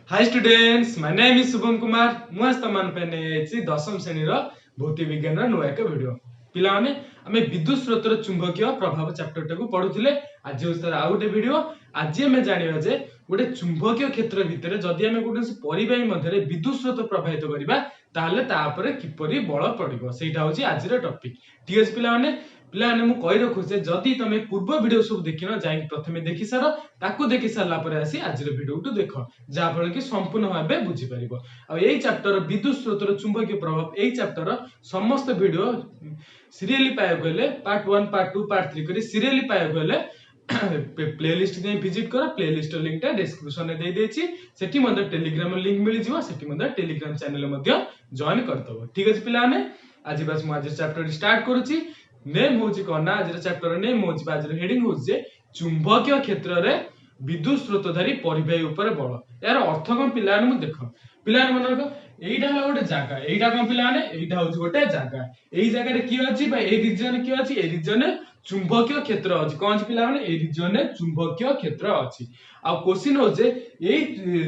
Hi students, my name is Shubham Kumar. मु आज तमान पे नेछि दशम श्रेणी रो भौतिक विज्ञान रो नुआ एक वीडियो। पिला माने हमें विद्युत स्रोतर चुंबकीय प्रभाव चैप्टर टाको पढुथिले। आज उस्तार आ गोटे वीडियो। आज हमें जानिबा जे गोटे चुंबकीय क्षेत्र भितरे जदि हमें गोटे परिबाही मध्यरे विद्युत स्रोत प्रभावित करिबा ताहले तापरे किपरि बळ पडिबो सेटा होछि आज रो टॉपिक। ठीक अछि पिला माने मु कहि रखु जे जदि तमे पूर्व वीडियो सब देखिनो जाई प्रथमे देखि सारो ताकू देखि सारला परे आसी आज रो वीडियो टू देखो जा फल कि संपूर्ण भाबे बुझी परिबो। आ एई चैप्टर विद्युत स्रोतर चुंबकीय प्रभाव एई चैप्टर समस्त वीडियो सीरियली पाए गले पार्ट 1 पार्ट 2 पार्ट 3 करी सीरियली पाए गले प्लेलिस्ट दे विजिट करो। प्लेलिस्ट लिंक टा डिस्क्रिप्शन में दे देछि। सेठी मते टेलीग्राम लिंक मिल जिवो। सेठी मते टेलीग्राम चैनल मते जॉइन करतबो। ठीक अछि पिला माने आज बस मु आज चैप्टर स्टार्ट करूछि। नेम होछि कोना आज चैप्टर नेम होछि आज हेडिंग होछि जे चुंबकीय क्षेत्र रे विद्युत स्रोतधारी परिबाही ऊपर बल। यार अर्थ कोन पिला मु देखो पिला मन रखो एइटा हला गोटे जागा एइटा कोन पिला माने एइटा होछि गोटे जागा। एई जागा रे की अछि बा एई रीजन की अछि एई रीजन चुंबकीय क्षेत्र अछि। कोन अछि पिला माने एई रीजन चुंबकीय क्षेत्र अछि। आ क्वेश्चन हो जे एई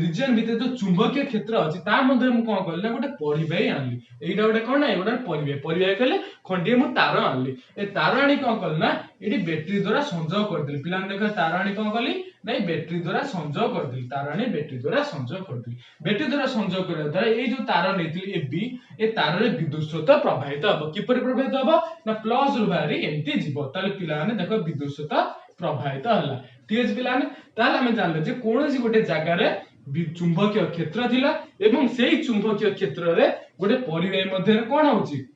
रीजन भितर जो चुंबकीय क्षेत्र अछि ता मध्ये मु कोन करले गोटे परिबाही आनली। एइटा गोटे कोन ना गोटे परिबाही कहले खंडिए मु तार आनली। ए तार आनी कोन करल ना एडी बैटरी द्वारा संयोग कर देली। पिला देखो तार आनी कोन करली नहीं बैटरी द्वारा संयोग कर देली। तार आनी बैटरी द्वारा संयोग कर देली। बैटरी द्वारा संयोग करबा द्वारा ए जो तार नेतिली ए बी ए तार रे विद्युत स्रोत प्रभावित हबो। किपरि प्रभावित हबो ना प्लस रु बाहरी एम्ति जीवो। ताले पिला माने देखो विद्युत स्रोत प्रभावित हला। ठीक अछि पिला माने ताले हम जानले जे कोनोसी गोटे जागा रे चुंबकीय क्षेत्र थिला एवं सेही चुंबकीय क्षेत्र रे गोटे परिबाही मध्ये कोन होछि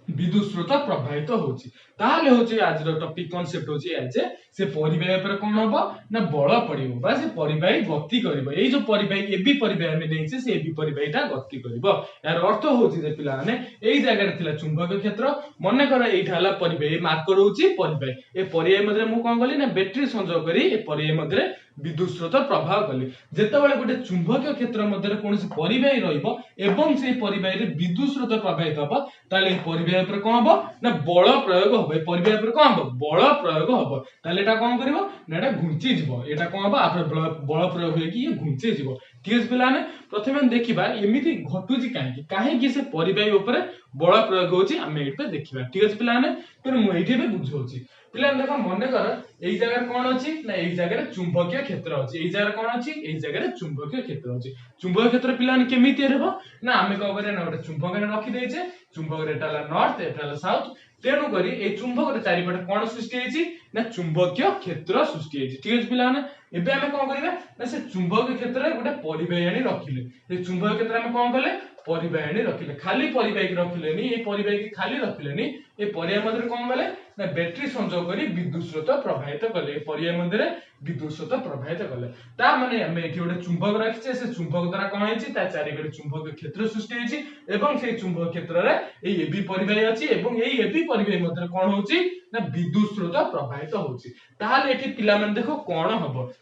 विद्युत स्रोत प्रभावित होछि। ताले होछि आज रो टॉपिक कांसेप्ट होछि जे से परिबाही पर कोन हबो ना बळ पडिबो बा से परिबाही गति करबो। एई जो परिबाही एबी परिबाही हम देइछे से एबी परिबाहीटा गति करबो। यार अर्थ होछि जे पिला माने एई जागा रे थिला चुंबकीय क्षेत्र मने कर एइठा हला परिबाही मार्कर होछि परिबाही। ए परिबाही मध्ये मु कोन गली ना बैटरी संयोग करी ए परिबाही मध्ये विद्युत स्रोत प्रभाव कले। जेतेबेले गोटे चुंबकीय क्षेत्र मध्ये कोनोसी परिबाही रहइबो एवं से परिबाही रे विद्युत स्रोत प्रभावित हबो ताले परिबाही पर कोन हबो ना बळ प्रयोग हबो। ए परिबाही पर कोन हबो बळ प्रयोग हबो। ताले एटा कोन करिवो ना एटा घुंची जिवो। एटा कोन हबो आपरे बळ प्रयोग होय कि घुंची जिवो। ठीक अछि पिलाने प्रथमे देखिबा एमिति घटुची काहे कि से परिबाही ऊपर बळ प्रयोग होची हम एइते देखिबा। ठीक अछि पिलाने तर मु एइते बे बुझौची। पिला देखो मने कर एई जगह कोन अछि ना एई जगह चुंबकीय क्षेत्र अछि। एई जगह कोन अछि एई जगह चुंबकीय क्षेत्र अछि। चुंबकीय क्षेत्र पिलाने केमिति रहबो ना हमें को करे ना गोटे चुंबक रे रखि देइछे। चुंबक रे टाला नॉर्थ एटाला साउथ तेनु करी ए चुंबक रे चारि पटे कोन सृष्टि हेछि ना चुंबकीय क्षेत्र सृष्टि हेछि। ठीक अछि पिलाने एबे हमें कोन करिबा ना से चुंबकीय क्षेत्र रे गोटे परिबाही आनी रखिले। ए चुंबकीय क्षेत्र हमें कोन करले परिबाही आनी रखिले। खाली परिबाही रखिलेनी ए परिबाही के खाली रखिलेनी ए परिबाही मध्ये कोन गले ना बैटरी संयोग करी विद्युत स्रोत प्रभावित कले। ए परिबाही मध्ये विद्युत स्रोत प्रभावित कले। ता माने हमें एठी गोटे चुंबक रखिछे से चुंबक द्वारा कोन हेछि ता चारि पटे चुंबकीय क्षेत्र सृष्टि हेछि एवं से चुंबक क्षेत्र रे ए एबी परिबाही अछि एवं ए एबी परिबाही मध्ये कोन होछि ना विद्युत स्रोत प्रभावित होछि। ताहाले एठी पिला माने देखो कोन हबो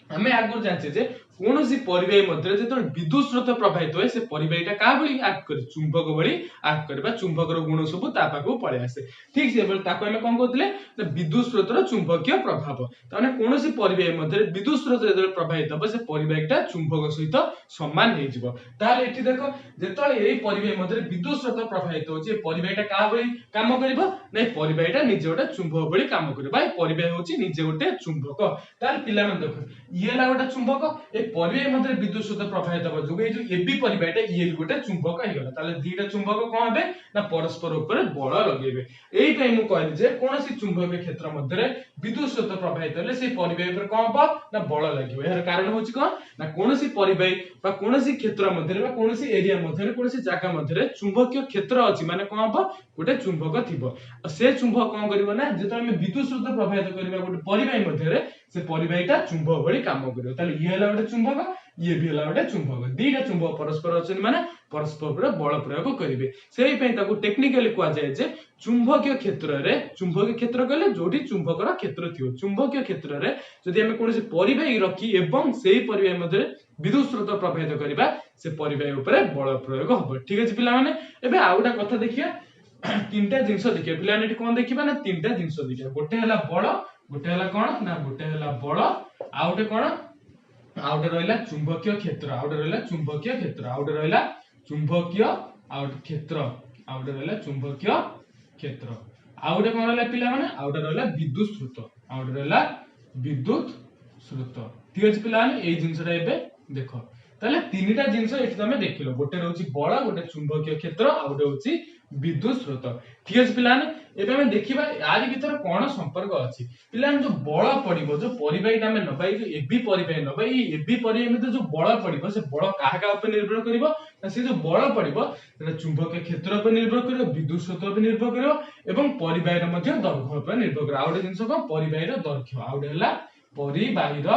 हमें आगुर जानछे जे कोनोसी परिबाही मध्ये जेतो विद्युत स्रोत प्रभावित होय से परिबाहीटा का भली एक्ट करे चुंबक भली एक्ट करे बा चुंबक रो गुण सब ता पाखु पळे आसे। ठीक से ताको हम कोन कहतले ना विद्युत स्रोत रो चुंबकीय प्रभाव। ताने कोनोसी परिबाही मध्ये विद्युत स्रोत जेतो प्रभावित हो से परिबाहीटा चुंबक सहित समान हे जिवो। ताले एठी देखो जेतले एई परिबाही मध्ये विद्युत स्रोत प्रभावित होछि परिबाहीटा का भली काम करिवो नै परिबाहीटा निजे गोटे चुंबक भली काम करिवो। बा परिबाही होछि निजे गोटे चुंबक। ताले पिला मन देखो ये ला गोटे चुंबक ए परिबाही मध्ये विद्युत स्रोत प्रभावित हो जो ए जो एबी परिबाहीटा ये गोटे चुंबक हे गला। ताले दीटा चुंबक कोन हेबे ना परस्पर ऊपर बळ लगेबे। एई पई मु कहली जे कोनोसी चुंबकीय क्षेत्र मध्ये विद्युत स्रोत प्रभावित होले से परिबाही ऊपर कोन हबो ना बळ लागिवो। यार कारण होछि कोन ना कोनोसी परिबाही बा कोनोसी क्षेत्र मध्ये बा कोनोसी एरिया मध्ये कोनोसी जागा मध्ये चुंबकीय क्षेत्र अछि माने कोन हबो गोटे चुंबक थिबो। से चुंबक कोन करिवो ना जेतो हम विद्युत स्रोत प्रभावित करिबा गोटे परिबाही मध्ये से परिबाहीटा चुंबक भली काम करिवो। ताले ये हला गोटे चुंबक ये भी हला गोटे चुंबक। दीटा चुंबक परस्पर अछन माने परस्पर ऊपर बळ प्रयोग करिवे। सेही पई ताको टेक्निकली कुआ जाय जे चुंबकीय क्षेत्र रे चुंबकीय क्षेत्र कहले जोडी चुंबकर क्षेत्र थियो। चुंबकीय क्षेत्र रे जदि हम कोनोसी परिबाही रखी एवं सेही परिबाही मध्ये विद्युत स्रोत प्रभावित करिबा से परिबाही ऊपर बळ प्रयोग हबो। ठीक अछि पिला माने एबे आउटा कथा देखिया तीनटा जिंस देखिया पिला ने कोन देखिबा ना तीनटा जिंस देखिया। गोटे हला बळ गोटे हला कोन ना गोटे हला बळ आउटे कोन आउटे रहिला चुंबकीय क्षेत्र आउटे रहिला चुंबकीय क्षेत्र आउटे रहिला चुंबकीय आउट क्षेत्र आउटे रहिला चुंबकीय क्षेत्र आउटे कोन रहिला पिला माने आउटे रहिला विद्युत स्रोत आउटे रहिला विद्युत स्रोत ठीक अछि पिला माने एई जिंसटा एबे देखो ताले तीनटा जिंस एठी तमे देखिलो गोटे रहउची बल गोटे चुंबकीय क्षेत्र आ गोटे होची विद्युत स्रोत ठीक अछि पिला माने एबे हम देखिबा यारी भीतर कोन संपर्क अछि पिला जो बल पडिबो जो परिबाहीटा हम नबाई जो एबी परिबाही नबाई एबी परिबाही में जो बल पडिबो से बल काहा का ऊपर निर्भर करिवो से जो बल पडिबो सेटा चुंबकीय क्षेत्र पर निर्भर करिवो विद्युत स्रोत पर निर्भर करिवो एवं परिबाहीर मध्ये दैर्घ्य पर निर्भर करिवो आउटे जिंस को परिबाहीर दैर्घ्य आउटे हला परिबाहीर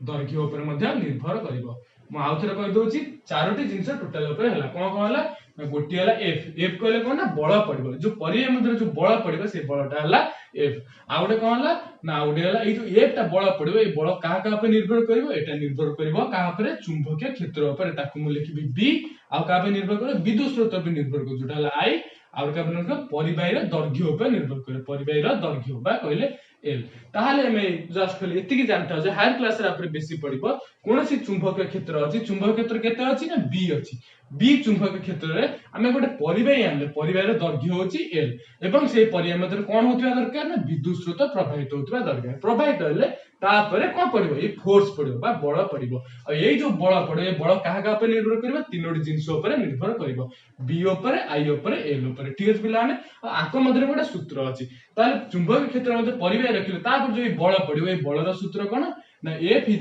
दैर्घ्य ऊपर मध्ये निर्भर करिवो म आउथरे कहि दोची चारोटी जिंस टोटल ऊपर हला कोन कोन हला गोटी हला एफ कहले कोन ना बल पडिबो जो परिबाही मध्ये जो बल पडिबो से बलटा हला एफ आउटे कोन हला ना आउटे हला ए जो एफ टा बल पडिबो ए बल काहा का ऊपर निर्भर करिवो एटा निर्भर करिवो काहा ऊपर चुंबकीय क्षेत्र ऊपर ताकू मु लिखिबी बी आ काहा पे निर्भर करिवो विद्युत स्रोत पे निर्भर करिवो जोटा हला आई आउर का पे परिबाहीर दैर्घ्य ऊपर निर्भर करिवो परिबाहीर दैर्घ्य बा कहले एल ताहाले हमें जस्ट खाली एतिकी जानता जे हायर क्लास रे आपरे बेसी पडिबो कोनोसी चुंबकीय क्षेत्र अछि चुंबकीय क्षेत्र केते अछि ना बी अछि बी चुंबकीय क्षेत्र रे हमें गोटे परिबाही आनले परिबाहीर दैर्घ्य होछि एल एवं से परिबाही मध्ये कोन होतिबा दरकार ना विद्युत स्रोत प्रवाहित होतिबा दरकार प्रवाहित होले तापरे कोन पडिबो ए फोर्स पडिबो बा बल पडिबो आ एई जो बल पडिबो ए बल काहा का पे निर्भर करिवो तीनोटी जिंस ऊपर निर्भर करिवो बी ऊपर आई ऊपर एल ऊपर ठीक अछि पिला माने आको मध्ये गोटे सूत्र अछि ताले चुंबकीय क्षेत्र मध्ये परिबाही रखिले तापर जो बल पडिबो ए बलर सूत्र कोन ना F =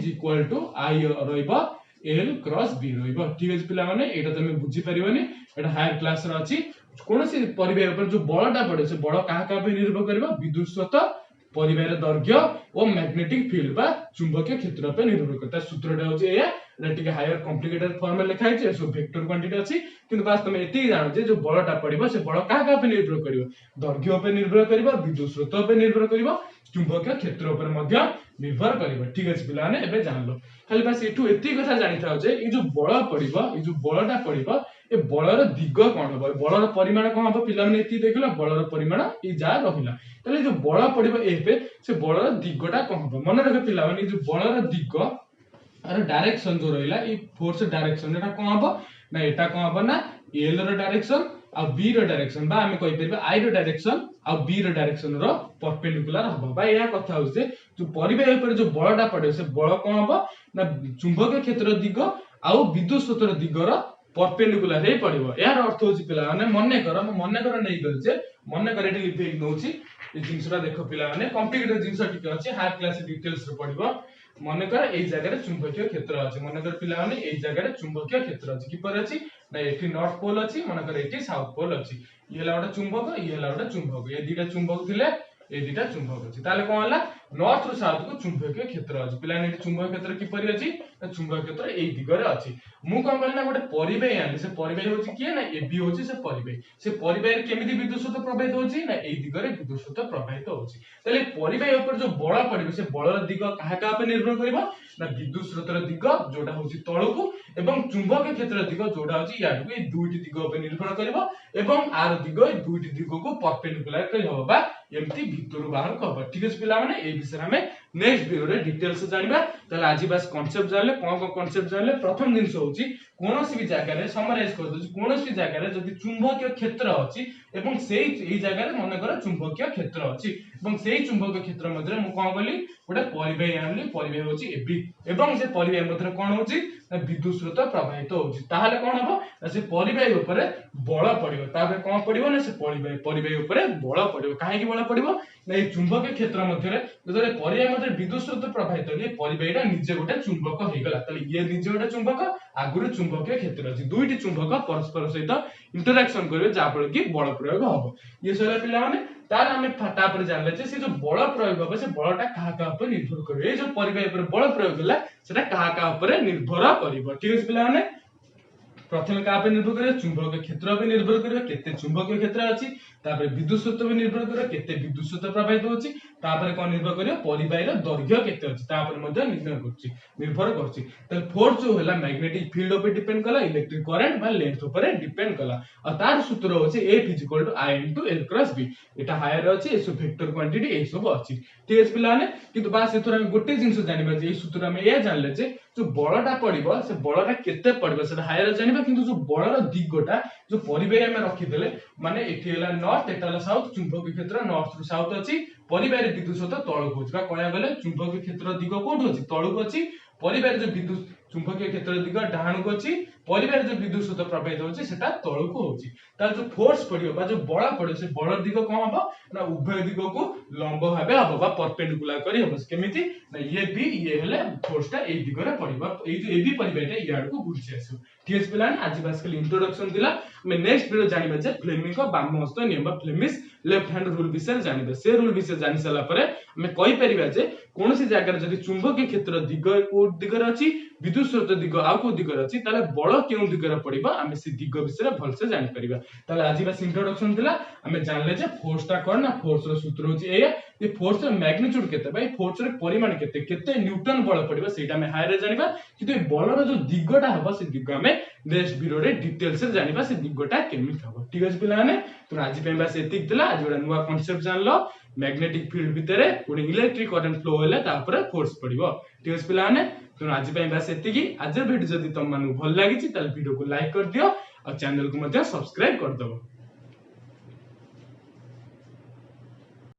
I रहइबो L cross B रहइबो ठीक अछि पिला माने एटा तमे बुझी परिबोनी एटा हायर क्लास रा अछि कोनोसी परिबाही ऊपर जो बलटा पडे से बल काहा का पे निर्भर करिवो विद्युत स्रोत परिबाहीर दैर्घ्य और मैग्नेटिक फील्ड बा चुंबकीय क्षेत्र पे निर्भर करता सूत्रटा होचे एया एटा हायर कॉम्प्लिकेटेड फॉर्म में लिखा है सो वेक्टर क्वांटिटी अछि किंतु वास्तव में एति जानो जे जो बलटा पडिबो से बल काहा पे निर्भर करिवो दैर्घ्य पे निर्भर करिवो विद्युत स्रोत पे निर्भर करिवो चुंबकीय क्षेत्र ऊपर मध्ये निर्भर करिवो ठीक अछि पिला ने एबे जानलो खाली बस एठू एति कथा जानि थाओ जे ई जो बल पडिबो ई जो बलटा पडिबो ए बलर दिग कोन होबो बलर परिमाण कोन होबो पिला ने एति देखिलो बलर परिमाण ई जा रहिला तले जो बल पडिबो ए पे से बलर दिगटा कोन होबो मन रखे पिला माने जो बलर दिग अरे डायरेक्शन जो रहिला ई फोर्स डायरेक्शन एटा कोन होबो ना एटा कोन होबो ना एल रो डायरेक्शन आ बी रो डायरेक्शन बा हमें कहि परबा आई रो डायरेक्शन आ बी रो डायरेक्शन रो परपेंडिकुलर होबो बा या कथा हो जे जो परिबाही ऊपर जो बलटा पडे से बल कोन होबो ना चुंबकीय क्षेत्र दिग आ विद्युत स्रोत दिग रो परपेंडिकुलर हे पडिबो यार अर्थ होची पिला माने मने कर नै कर जे मने कर एटी लिखि नउची ए जिंसटा देखो पिला माने कॉम्प्लिकेटेड जिंस टिके अछि हायर क्लास डिटेल्स रो पडिबो मने कर एई जगह रे चुंबकीय क्षेत्र अछि मने कर पिला माने एई जगह रे चुंबकीय क्षेत्र अछि कि पर अछि ना एठी नॉर्थ पोल अछि मने कर एठी साउथ पोल अछि ये हला गोटे चुंबक ये हला गोटे चुंबक ए दिटा चुंबक थिले ए दिटा चुंबक अछि ताले कोन हला नॉर्थ रु साउथ को चुंबकीय क्षेत्र अछि पिला ने चुंबकीय क्षेत्र कि पर अछि ना चुंबकीय क्षेत्र एई दिगरे अछि मु कोन कहली ना गोटे परिबाही आली से परिबाही होछि किए ना एबी होछि से परिबाही केमिति विद्युत स्रोत प्रवाहित होछि ना एई दिगरे विद्युत स्रोत प्रवाहित होछि ताले परिबाही ऊपर जो बल पडिबो से बलर दिग काहा का पे निर्भर करिवो ना विद्युत स्रोतर दिग जोटा होछि तळकु एवं चुंबकीय क्षेत्र दिग जोटा होछि याडु ए दुईटी दिग पे निर्भर करिवो एवं आर दिग ए दुईटी दिग को परपेंडिकुलर कहि होबा बा एमती भितरु बाहर को होबा ठीक अछि पिला माने ए विषय हमें नेक्स्ट वीडियो रे डिटेल्स जानिबा ताले आज बस कांसेप्ट जानले कोन कांसेप्ट जानले प्रथम दिन होछि कोनोसी भी जगह रे समराइज कर दोछि कोनोसी भी जगह रे जदि चुंबकीय क्षेत्र अछि एवं सेई एई जगह रे मने कर चुंबकीय क्षेत्र अछि एवं सेई चुंबकीय क्षेत्र मध्ये मु कोन कहली गोटे परिबाही आनली परिबाही होछि एबी एवं से परिबाही मध्ये कोन होछि विद्युत स्रोत प्रवाहित होछि ताहाले कोन हबो से परिबाही ऊपर बल पडिबो ताबे कोन पडिबो ना से परिबाही ऊपर बल पडिबो काहे कि बल पडिबो ना ए चुंबकीय क्षेत्र मध्ये रे जदि परिबाही मध्ये विद्युत स्रोत प्रवाहित होले परिबाहीटा निजे गोटे चुंबक हे गेला ताले ये निजे गोटे चुंबक आगुरु चुंबकीय क्षेत्र अछि दुईटी चुंबक परस्पर सहित इंटरैक्शन करबे जा फल कि बल प्रयोग हबो ये सला पिला माने तार हमें फटा पर जानले जे से जो बल प्रयोग हबो से बलटा काहा का ऊपर निर्भर करबे ए जो परिबाही ऊपर बल प्रयोग होला सेटा काहा का ऊपर निर्भर करिवो ठीक अछि पिला माने प्रथम क्या निर्भर करे चुंबकीय क्षेत्र पे निर्भर करे केते चुंबकीय क्षेत्र अछि तापर विद्युत स्रोत पे निर्भर करे केते विद्युत स्रोत प्रवाहित होछि तापर कोन निर्भर करे परिबाही रो दैर्घ्य केते अछि तापर मध्ये निर्भर करछि त फोर्स जो होला मैग्नेटिक फील्ड ऊपर डिपेंड कला इलेक्ट्रिक करंट बा लेंथ ऊपर डिपेंड कला और तार सूत्र होछि F = I * L × B Etah higher अछि एसो वेक्टर क्वांटिटी ए सब अछि ठीक अछि पिलाने किंतु बास एथरा हम गोटे जिंस जानिबा जे ए सूत्र हम ए जानले जे जो बळटा पडिबो से बळटा केते पडिबो से हायर जानिबा किंतु जो बळर दिगटा जो परिबाही हम रखि देले माने एठी होला नॉर्थ एटा होला साउथ चुंबकीय क्षेत्र नॉर्थ टू साउथ अछि परिबाही विद्युत स्रोत तळको अछि बा कहया गले चुंबकीय क्षेत्र दिग कोठो अछि तळको अछि परिबाही जो विद्युत चुंबकीय क्षेत्र दिग डाहाणको अछि परिबाही जो विद्युत स्रोत प्रवाहित होछि सेटा तळको होछि ता जो फोर्स पडियो बा जो बळ पडियो से बळ दिग कोन हबो ना उभय दिग को लंब भाबे हबो बा परपेंडिकुलर करी हबो केमिति ना ये भी ये हेले फोर्सटा ए दिगरे पडिबो ए जो ए भी परिबाहीटा याड को घुरछि आसु ठीक अछि प्लान आज बेसिकली इंट्रोडक्शन दिला हम नेक्स्ट वीडियो जानिबा जे फ्लेमिंग को वाम हस्त नियम बा फ्लेमिश लेफ्ट हैंड रूल विषय जानिबा से रूल विषय जानि सला परे हम कहि परिबा जे कोनोसी जगह जदि चुंबकीय क्षेत्र दिग को दिगरे अछि विद्युत स्रोत दिग आ को दिगरे अछि ताले बळ केउ दिगरे पडिबा हम से दिग विषय भल से जानि परिबा ताले आज बस इंट्रोडक्शन दिला हम जानले जे फोर्सटा कोन ना फोर्स रो सूत्र होछि ए ये फोर्स रो मैग्नीट्यूड केते भाई फोर्स रो परिमाण केते केते न्यूटन बळ पडिबा सेटा हम हायर जानिबा किंतु ए बळ रो जो दिगटा हबो से दिग हम नेक्स्ट वीडियो रे डिटेल से जानिबा से दिगटा केमिति हबो ठीक अछि पिला माने तो आज पे बस एतिक दिला आज गोटा नुवा कांसेप्ट जानलो मैग्नेटिक फील्ड भितरे पुनी इलेक्ट्रिक करंट फ्लो होला तापर फोर्स पडिबो ठीक अछि पिला माने तो आज पे बस एतिकी आज वीडियो जदि तुम मानु भल लागिछि त वीडियो को लाइक कर दियो और चैनल को मध्ये सब्सक्राइब कर दबो।